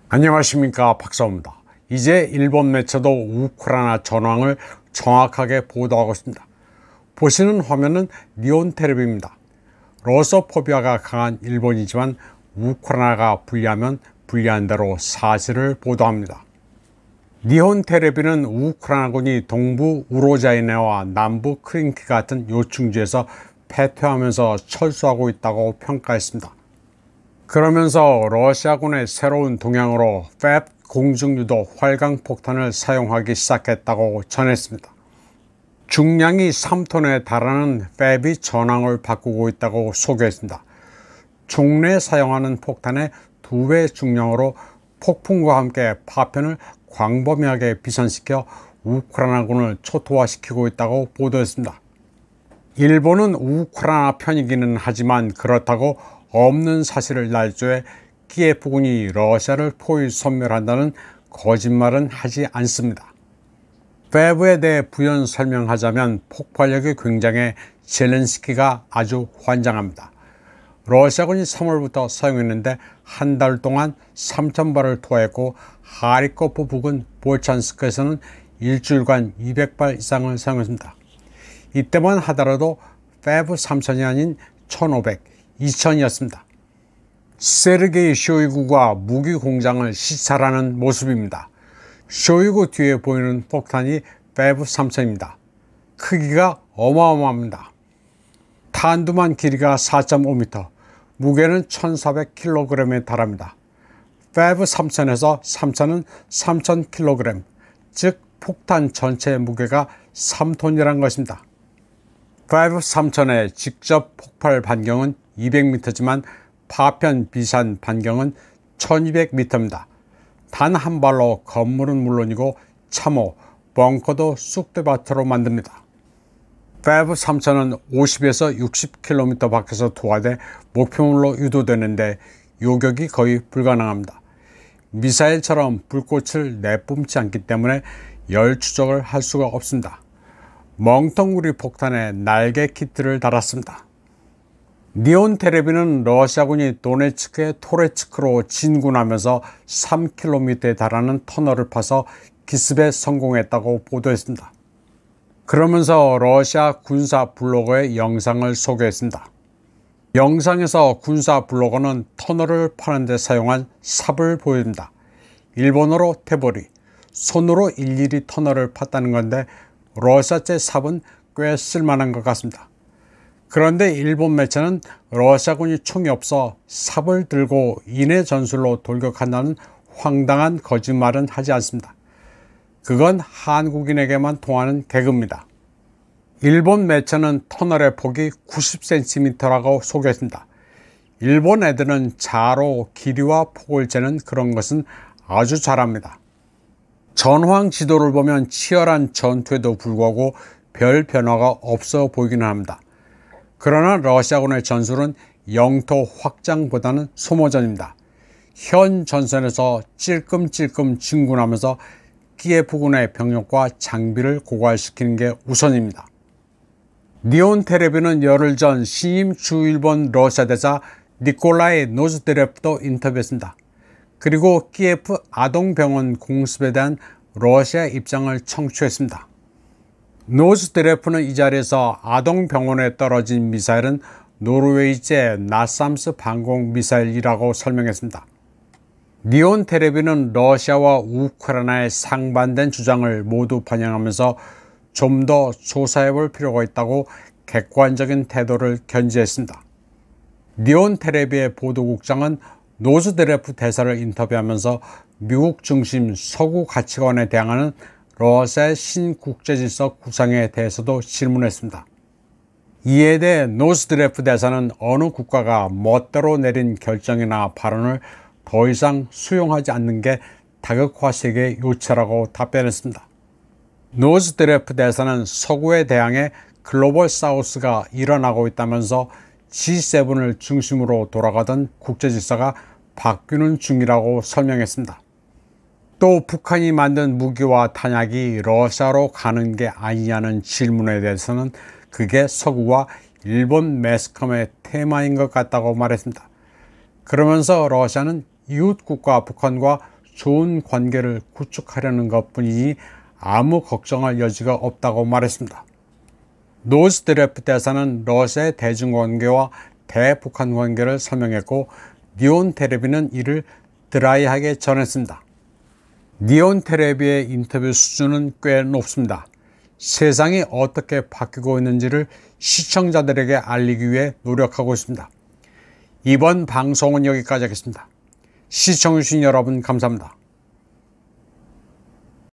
안녕하십니까, 박사입니다. 이제 일본 매체도 우크라이나 전황을 정확하게 보도하고 있습니다. 보시는 화면은 니온 텔레비입니다. 러시아포비아가 강한 일본이지만 우크라이나가 불리하면 불리한 대로 사실을 보도합니다. 니혼 텔레비는 우크라이나군이 동부 우로자이네와 남부 크린키 같은 요충지에서 패퇴하면서 철수하고 있다고 평가했습니다. 그러면서 러시아군의 새로운 동향으로 FAB 공중유도 활강 폭탄을 사용하기 시작했다고 전했습니다. 중량이 3톤에 달하는 FAB이 전황을 바꾸고 있다고 소개했습니다. 종래 사용하는 폭탄의 2배 중량으로 폭풍과 함께 파편을 광범위하게 비산시켜 우크라이나군을 초토화시키고 있다고 보도했습니다. 일본은 우크라이나 편이기는 하지만 그렇다고 없는 사실을 날조해 키예프군이 러시아를 포위 섬멸한다는 거짓말은 하지 않습니다. FAB에 대해 부연 설명하자면 폭발력이 굉장해 젤렌스키가 아주 환장합니다. 러시아군이 3월부터 사용했는데 한 달 동안 3,000발을 투하했고 하리코프 부근 볼찬스크에서는 일주일간 200발 이상을 사용했습니다. 이때만 하더라도 FAB 3,000이 아닌 1,500, 2,000이었습니다. 세르게이 쇼이구가 무기 공장을 시찰하는 모습입니다. 쇼이구 뒤에 보이는 폭탄이 FAB 3,000입니다. 크기가 어마어마합니다. 탄두만 길이가 4.5m, 무게는 1,400kg에 달합니다. FAB 3,000에서 3,000은 3,000kg, 즉 폭탄 전체의 무게가 3톤이란 것입니다. FAB 3,000의 직접 폭발 반경은 200m지만 파편 비산 반경은 1200m입니다. 단 한 발로 건물은 물론이고 참호, 벙커도 쑥대밭으로 만듭니다. FAB 3,000은 50에서 60km 밖에서 투하돼 목표물로 유도되는데 요격이 거의 불가능합니다. 미사일처럼 불꽃을 내뿜지 않기 때문에 열 추적을 할 수가 없습니다. 멍텅구리 폭탄에 날개 키트를 달았습니다. 니온 텔레비는 러시아군이 도네츠크의 토레츠크로 진군하면서 3km에 달하는 터널을 파서 기습에 성공했다고 보도했습니다. 그러면서 러시아 군사 블로거의 영상을 소개했습니다. 영상에서 군사 블로거는 터널을 파는 데 사용한 삽을 보여줍니다. 일본어로 테보리, 손으로 일일이 터널을 팠다는 건데 러시아제 삽은 꽤 쓸만한 것 같습니다. 그런데 일본 매체는 러시아군이 총이 없어 삽을 들고 인해 전술로 돌격한다는 황당한 거짓말은 하지 않습니다. 그건 한국인에게만 통하는 개그입니다. 일본 매체는 터널의 폭이 90cm라고 소개했습니다. 일본 애들은 자로 길이와 폭을 재는 그런 것은 아주 잘합니다. 전황 지도를 보면 치열한 전투에도 불구하고 별 변화가 없어 보이기는 합니다. 그러나 러시아군의 전술은 영토 확장보다는 소모전입니다. 현 전선에서 찔끔찔끔 진군하면서 키예프군의 병력과 장비를 고갈시키는 게 우선입니다. 니온 텔레비는 열흘 전 신임 주일본 러시아 대사 니콜라이 노즈드레프도 인터뷰했습니다. 그리고 키예프 아동병원 공습에 대한 러시아 입장을 청취했습니다. 노즈드레프는 이 자리에서 아동병원에 떨어진 미사일은 노르웨이제 나삼스 방공 미사일이라고 설명했습니다. 니온 텔레비는 러시아와 우크라이나의 상반된 주장을 모두 반영하면서 좀 더 조사해 볼 필요가 있다고 객관적인 태도를 견지했습니다. 니온 텔레비의 보도국장은 노즈드레프 대사를 인터뷰하면서 미국 중심 서구 가치관에 대항하는 러시아의 신국제질서 구상에 대해서도 질문했습니다. 이에 대해 노즈드레프 대사는 어느 국가가 멋대로 내린 결정이나 발언을 더 이상 수용하지 않는 게 다극화 세계의 요체라고 답변했습니다. 노즈드레프 대사는 서구에 대항해 글로벌 사우스가 일어나고 있다면서 G7을 중심으로 돌아가던 국제질서가 바뀌는 중이라고 설명했습니다. 또 북한이 만든 무기와 탄약이 러시아로 가는 게 아니냐는 질문에 대해서는 그게 서구와 일본 매스컴의 테마인 것 같다고 말했습니다. 그러면서 러시아는 이웃국가 북한과 좋은 관계를 구축하려는 것뿐이니 아무 걱정할 여지가 없다고 말했습니다. 노스드래프 대사는 러시아의 대중관계와 대북한 관계를 설명했고 니온 테레비는 이를 드라이하게 전했습니다. 니온 테레비의 인터뷰 수준은 꽤 높습니다. 세상이 어떻게 바뀌고 있는지를 시청자들에게 알리기 위해 노력하고 있습니다. 이번 방송은 여기까지 하겠습니다. 시청해주신 여러분 감사합니다.